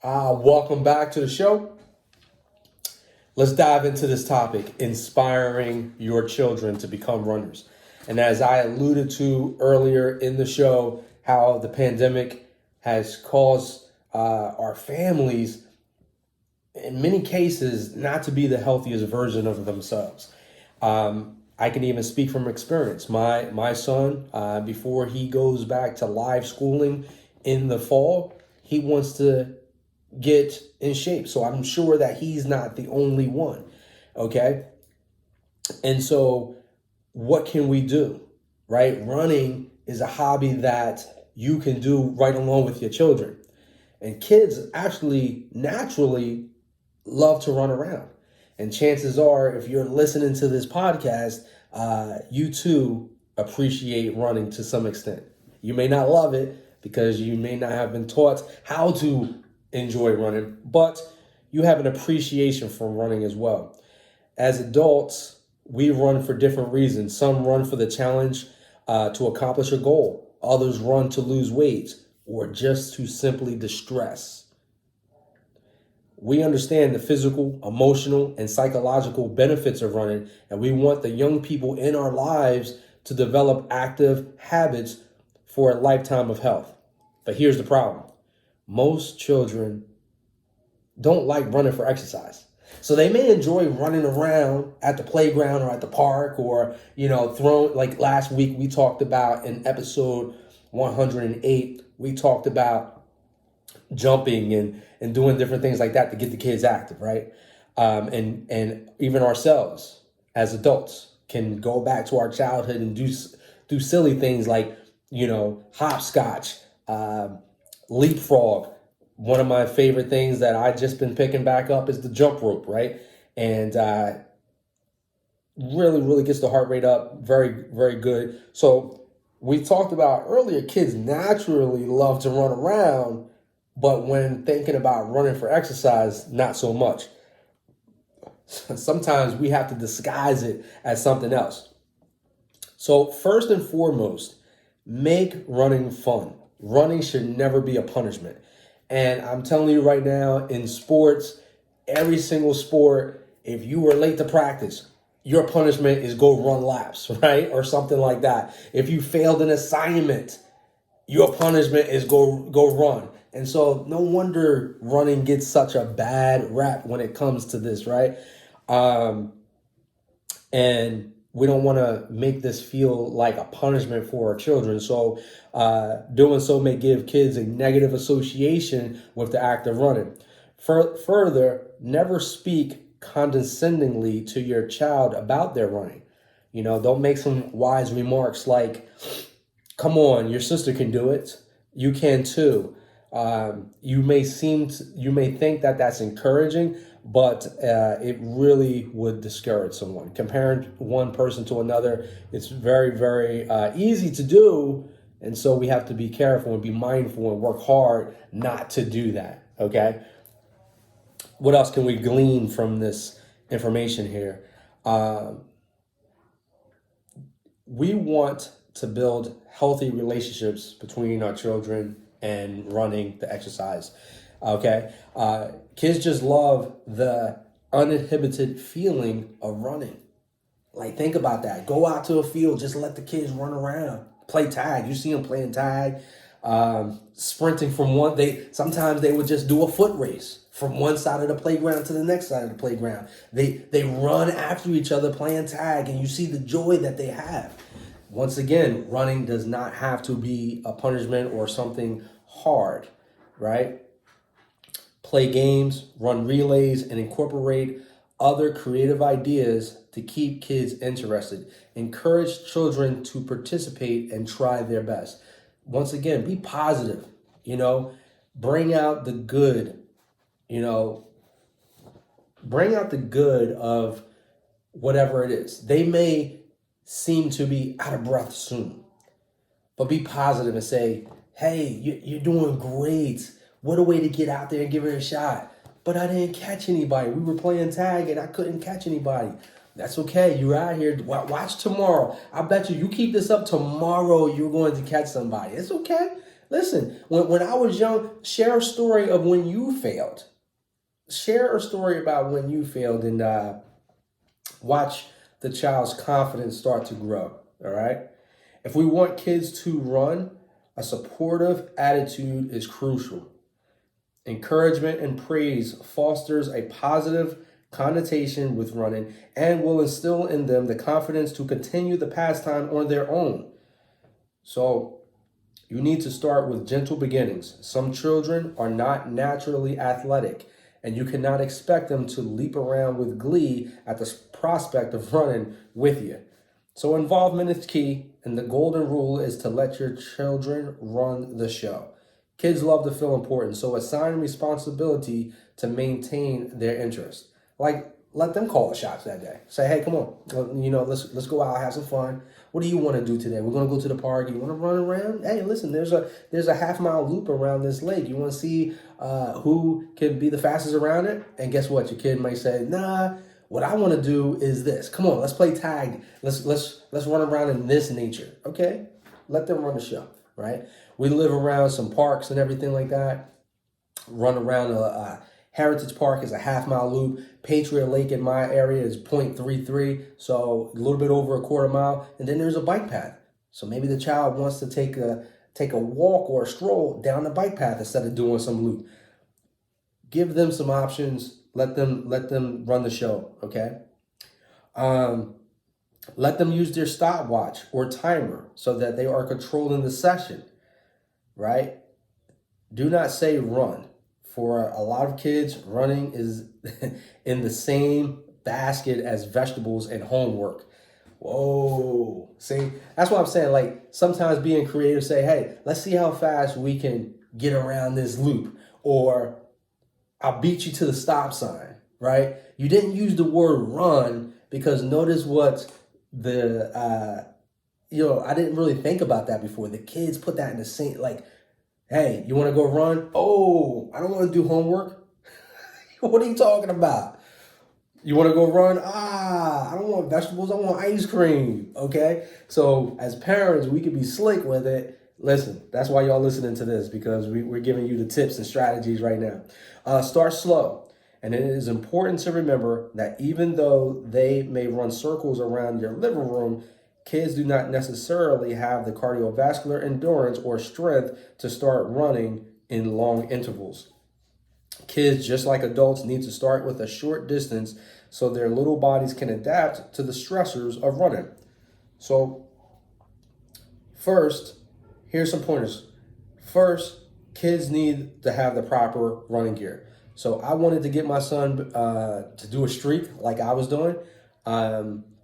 Welcome back to the show. Let's dive into this topic, inspiring your children to become runners. And as I alluded to earlier in the show, how the pandemic has caused our families, in many cases, not to be the healthiest version of themselves. I can even speak from experience. My son, before he goes back to live schooling in the fall, he wants to get in shape. So I'm sure that he's not the only one. Okay. And so what can we do? Right? Running is a hobby that you can do right along with your children. And kids actually naturally love to run around. And chances are, if you're listening to this podcast, you too appreciate running to some extent. You may not love it because you may not have been taught how to enjoy running, but you have an appreciation for running as well. As adults, we run for different reasons. Some run for the challenge to accomplish a goal. Others run to lose weight or just to simply distress. We understand the physical, emotional, and psychological benefits of running, and we want the young people in our lives to develop active habits for a lifetime of health. But here's the problem. Most children don't like running for exercise. So they may enjoy running around at the playground or at the park or, throwing, like last week we talked about in episode 108, we talked about jumping and doing different things like that to get the kids active, right? And even ourselves as adults can go back to our childhood and do silly things like, hopscotch, leapfrog. One of my favorite things that I just been picking back up is the jump rope, right? And really, really gets the heart rate up. Very, very good. So we talked about earlier, kids naturally love to run around, but when thinking about running for exercise, not so much. Sometimes we have to disguise it as something else. So first and foremost, make running fun. Running should never be a punishment. And I'm telling you right now, in sports, every single sport, if you were late to practice, your punishment is go run laps, right? Or something like that. If you failed an assignment, your punishment is go run. And so no wonder running gets such a bad rap when it comes to this, right? And we don't want to make this feel like a punishment for our children. So doing so may give kids a negative association with the act of running. Further, never speak condescendingly to your child about their running. Don't make some wise remarks like, come on, your sister can do it. You can too. You may think that that's encouraging, but it really would discourage someone. Comparing one person to another, it's very, very easy to do. And so we have to be careful and be mindful and work hard not to do that. Okay. What else can we glean from this information here? We want to build healthy relationships between our children and running, the exercise. Okay. Kids just love the uninhibited feeling of running. Like, think about that. Go out to a field, just let the kids run around, play tag. You see them playing tag, sprinting from sometimes they would just do a foot race from one side of the playground to the next side of the playground. They run after each other playing tag, and you see the joy that they have. Once again, running does not have to be a punishment or something hard, right? Play games, run relays, and incorporate other creative ideas to keep kids interested. Encourage children to participate and try their best. Once again, be positive, bring out the good, bring out the good of whatever it is. They may seem to be out of breath soon, but be positive and say, hey, you're doing great. What a way to get out there and give it a shot. But I didn't catch anybody. We were playing tag and I couldn't catch anybody. That's okay. You're out here. Watch tomorrow. I bet you keep this up tomorrow, you're going to catch somebody. It's okay. Listen, when I was young, share a story of when you failed. Share a story about when you failed, and watch the child's confidence start to grow. All right. If we want kids to run, a supportive attitude is crucial. Encouragement and praise fosters a positive connotation with running and will instill in them the confidence to continue the pastime on their own. So you need to start with gentle beginnings. Some children are not naturally athletic, and you cannot expect them to leap around with glee at the prospect of running with you. So involvement is key, and the golden rule is to let your children run the show. Kids love to feel important, so assign responsibility to maintain their interest. Like, let them call the shots that day. Say, hey, come on, let's go out, have some fun. What do you want to do today? We're going to go to the park. You want to run around? Hey, listen, there's a half-mile loop around this lake. You want to see who can be the fastest around it? And guess what? Your kid might say, nah, what I want to do is this. Come on, let's play tag. Let's run around in this nature. Okay? Let them run the show, right? We live around some parks and everything like that. Run around Heritage Park is a half-mile loop. Patriot Lake in my area is 0.33, so a little bit over a quarter mile. And then there's a bike path. So maybe the child wants to take a walk or a stroll down the bike path instead of doing some loop. Give them some options. Let them run the show, okay? Let them use their stopwatch or timer so that they are controlling the session, right? Do not say run. For a lot of kids, running is in the same basket as vegetables and homework. Whoa. See, that's what I'm saying. Like, sometimes being creative, say, hey, let's see how fast we can get around this loop. Or I'll beat you to the stop sign, right? You didn't use the word run because notice what I didn't really think about that before. The kids put that in the same, like, hey, you want to go run? Oh, I don't want to do homework. What are you talking about? You want to go run? I don't want vegetables. I want ice cream. Okay? So as parents, we can be slick with it. Listen, that's why y'all listening to this, because we're giving you the tips and strategies right now. Start slow. And it is important to remember that even though they may run circles around your living room, kids do not necessarily have the cardiovascular endurance or strength to start running in long intervals. Kids, just like adults, need to start with a short distance so their little bodies can adapt to the stressors of running. So, first, here's some pointers. First, kids need to have the proper running gear. So I wanted to get my son to do a streak like I was doing.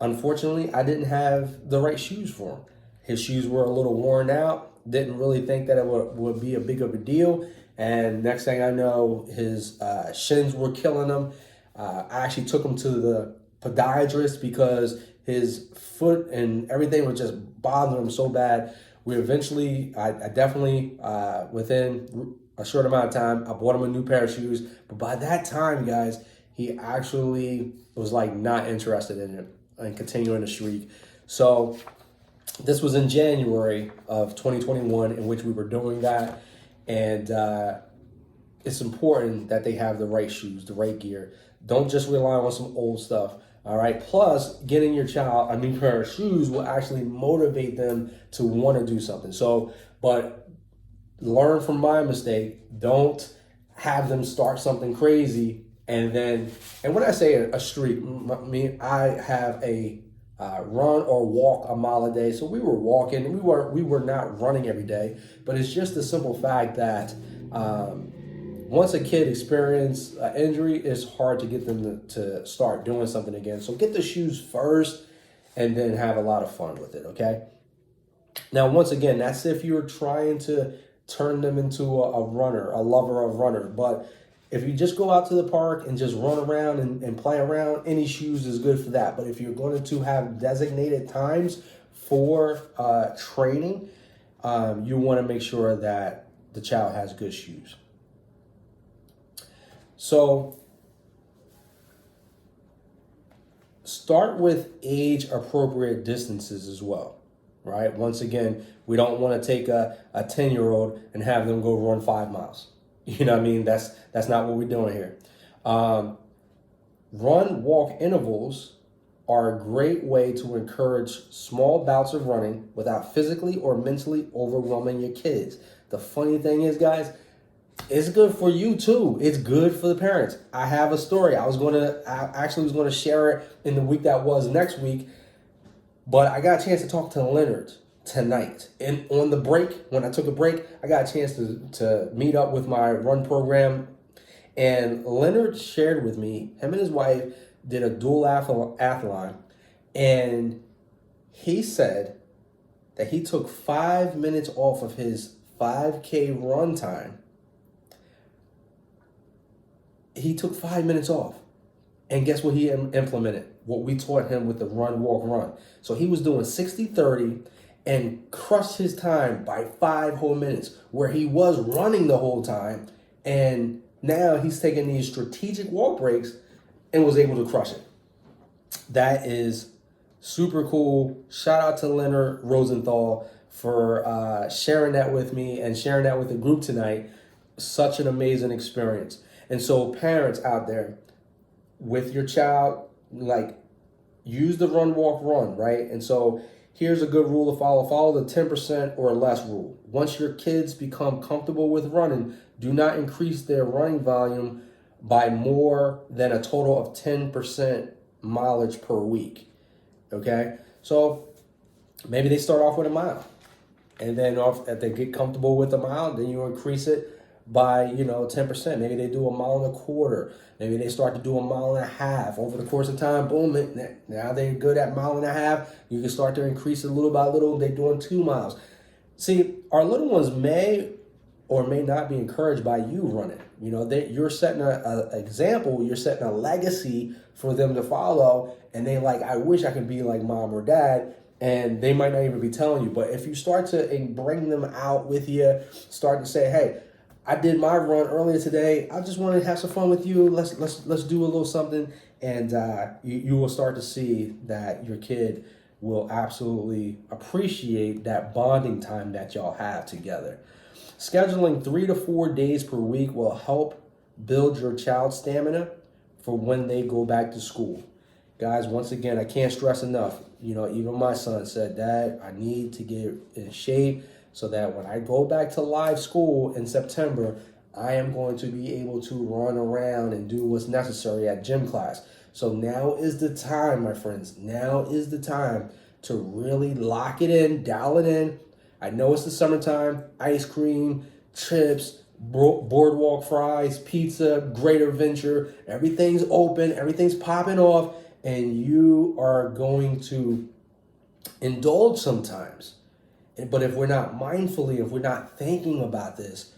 Unfortunately, I didn't have the right shoes for him. His shoes were a little worn out. Didn't really think that it would be a big of a deal. And next thing I know, his shins were killing him. I actually took him to the podiatrist because his foot and everything was just bothering him so bad. I definitely, within a short amount of time, I bought him a new pair of shoes. But by that time, guys, he actually was like not interested in it and continuing the streak. So this was in January of 2021 in which we were doing that. And it's important that they have the right shoes, the right gear. Don't just rely on some old stuff. All right. Plus, getting your child a new pair of shoes will actually motivate them to want to do something. So, but learn from my mistake. Don't have them start something crazy and when I say a streak, I have a run or walk a mile a day. So we were walking. We were not running every day, but it's just the simple fact that once a kid experiences an injury, it's hard to get them to start doing something again. So get the shoes first and then have a lot of fun with it, okay? Now, once again, that's if you're trying to turn them into a runner, a lover of runner. But if you just go out to the park and just run around and play around, any shoes is good for that. But if you're going to have designated times for training, you want to make sure that the child has good shoes. So start with age-appropriate distances as well. right? Once again, we don't want to take a 10-year-old and have them go run 5 miles. You know what I mean? That's not what we're doing here. Run walk intervals are a great way to encourage small bouts of running without physically or mentally overwhelming your kids. The funny thing is, guys, it's good for you too. It's good for the parents. I have a story. I actually was going to share it in the week that was next week, but I got a chance to talk to Leonard tonight. And on the break, when I took a break, I got a chance to meet up with my run program. And Leonard shared with me, him and his wife did a dual athlon. And he said that he took 5 minutes off of his 5K run time. He took 5 minutes off. And guess what he implemented? What we taught him with the run, walk, run. So he was doing 60-30 and crushed his time by 5 whole minutes, where he was running the whole time. And now he's taking these strategic walk breaks and was able to crush it. That is super cool. Shout out to Leonard Rosenthal for sharing that with me and sharing that with the group tonight. Such an amazing experience. And so parents out there, with your child, like, use the run, walk, run, right? And so here's a good rule to follow. Follow the 10% or less rule. Once your kids become comfortable with running, do not increase their running volume by more than a total of 10% mileage per week, okay? So maybe they start off with a mile, and then if they get comfortable with a mile, then you increase it by 10%. Maybe they do a mile and a quarter. Maybe they start to do a mile and a half. Over the course of time, boom, now they're good at mile and a half. You can start to increase it little by little. They're doing 2 miles. See, our little ones may or may not be encouraged by you running. You're setting an example. You're setting a legacy for them to follow. And they like, I wish I could be like mom or dad. And they might not even be telling you. But if you start to bring them out with you, start to say, hey, I did my run earlier today. I just wanted to have some fun with you. Let's do a little something, and you will start to see that your kid will absolutely appreciate that bonding time that y'all have together. Scheduling 3 to 4 days per week will help build your child's stamina for when they go back to school. Guys, once again, I can't stress enough. Even my son said, Dad, I need to get in shape, so that when I go back to live school in September, I am going to be able to run around and do what's necessary at gym class. So now is the time, my friends. Now is the time to really lock it in, dial it in. I know it's the summertime. Ice cream, chips, boardwalk fries, pizza, great adventure. Everything's open. Everything's popping off. And you are going to indulge sometimes. But if we're not mindfully, if we're not thinking about this,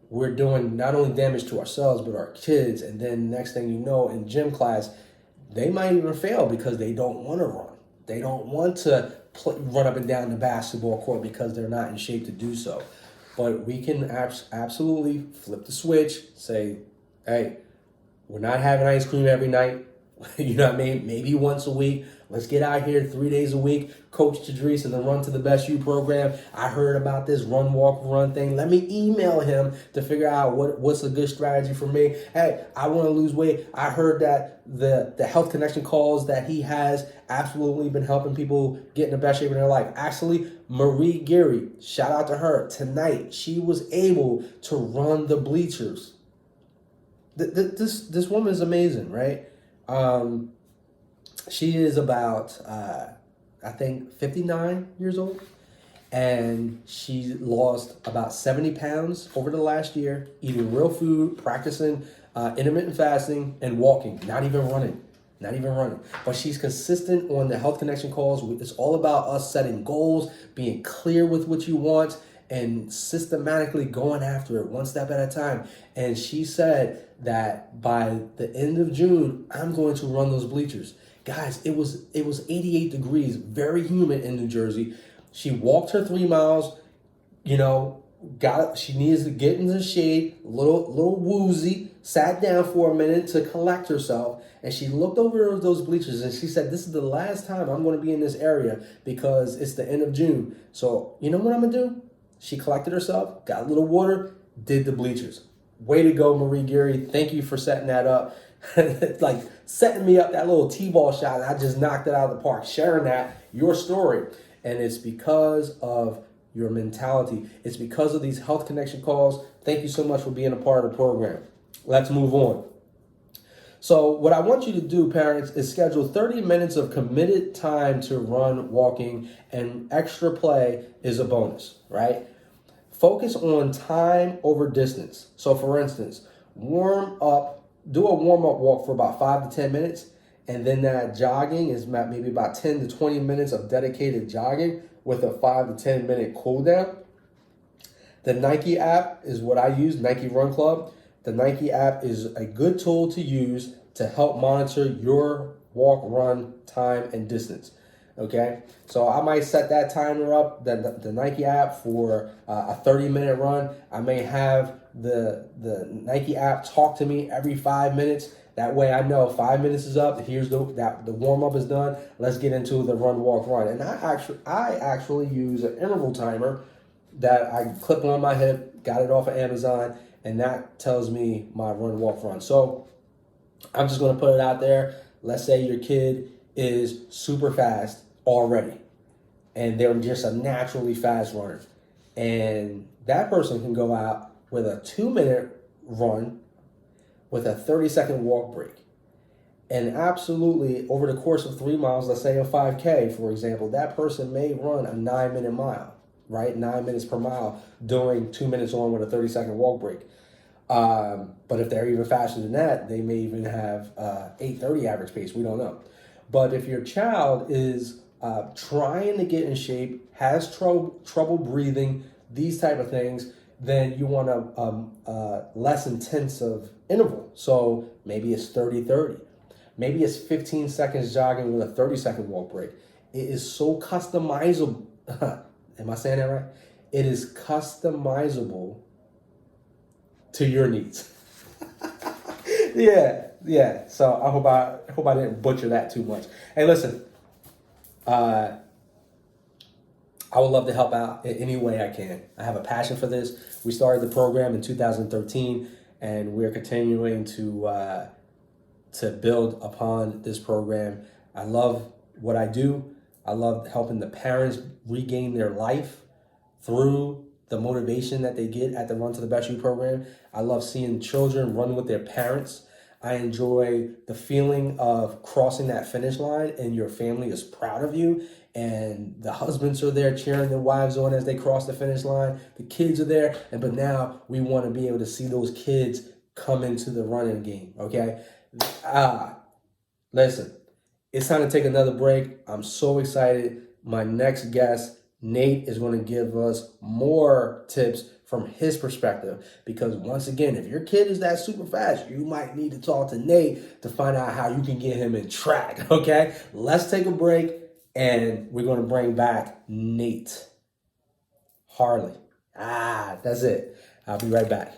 we're doing not only damage to ourselves, but our kids. And then next thing you know, in gym class, they might even fail because they don't want to run. They don't want to run up and down the basketball court because they're not in shape to do so. But we can absolutely flip the switch, say, hey, we're not having ice cream every night. You know what I mean? Maybe once a week. Let's get out here 3 days a week. Coach Tadris and the Run to the Best You program. I heard about this run, walk, run thing. Let me email him to figure out what's a good strategy for me. Hey, I want to lose weight. I heard that the health connection calls that he has absolutely been helping people get in the best shape in their life. Actually, Marie Geary, shout out to her. Tonight, she was able to run the bleachers. This woman is amazing, right? She is about, I think, 59 years old, and she lost about 70 pounds over the last year, eating real food, practicing intermittent fasting, and walking, not even running. But she's consistent on the Health Connection calls. It's all about us setting goals, being clear with what you want, and systematically going after it one step at a time. And she said that by the end of June, I'm going to run those bleachers. Guys, it was 88 degrees, very humid in New Jersey. She walked her 3 miles, she needs to get in the shade, a little woozy, sat down for a minute to collect herself, and she looked over those bleachers and she said, this is the last time I'm going to be in this area because it's the end of June. So you know what I'm going to do? She collected herself, got a little water, did the bleachers. Way to go, Marie Geary. Thank you for setting that up. Like setting me up that little T-ball shot. I just knocked it out of the park. Sharing that, your story. And it's because of your mentality. It's because of these health connection calls. Thank you so much for being a part of the program. Let's move on. So what I want you to do, parents, is schedule 30 minutes of committed time to run, walking, and extra play is a bonus, right? Focus on time over distance. So for instance, do a warm-up walk for about 5 to 10 minutes, and then that jogging is maybe about 10 to 20 minutes of dedicated jogging with a 5 to 10 minute cool down. The Nike app is what I use, Nike Run Club. The Nike app is a good tool to use to help monitor your walk, run, time, and distance. Okay, so I might set that timer up, the Nike app, for a 30-minute run. I may have the Nike app talk to me every 5 minutes. That way I know 5 minutes is up. Here's the warm-up is done. Let's get into the run, walk, run. And I actually use an interval timer that I clip on my hip, got it off of Amazon, and that tells me my run, walk, run. So I'm just going to put it out there. Let's say your kid is super fast already, and they're just a naturally fast runner. And that person can go out with a 2-minute run with a 30-second walk break. And absolutely, over the course of 3 miles, let's say a 5K, for example, that person may run a 9-minute mile, right? 9 minutes per mile, doing 2 minutes on with a 30-second walk break. But if they're even faster than that, they may even have 8:30 average pace. We don't know. But if your child is trying to get in shape, has trouble breathing, these type of things, then you want a less intensive interval. So maybe it's 30-30. Maybe it's 15 seconds jogging with a 30-second walk break. It is so customizable. Am I saying that right? It is customizable to your needs. Yeah. So I hope I didn't butcher that too much. Hey, listen. I would love to help out in any way I can. I have a passion for this. We started the program in 2013, and we're continuing to build upon this program. I love what I do. I love helping the parents regain their life through the motivation that they get at the Run to the Best You program. I love seeing children run with their parents. I enjoy the feeling of crossing that finish line and your family is proud of you, and the husbands are there cheering their wives on as they cross the finish line. The kids are there, but now we want to be able to see those kids come into the running game, okay? Listen, it's time to take another break. I'm so excited. My next guest, Nate, is going to give us more tips from his perspective, because once again, if your kid is that super fast, you might need to talk to Nate to find out how you can get him in track, okay? Let's take a break, and we're going to bring back Nate Harley. That's it. I'll be right back.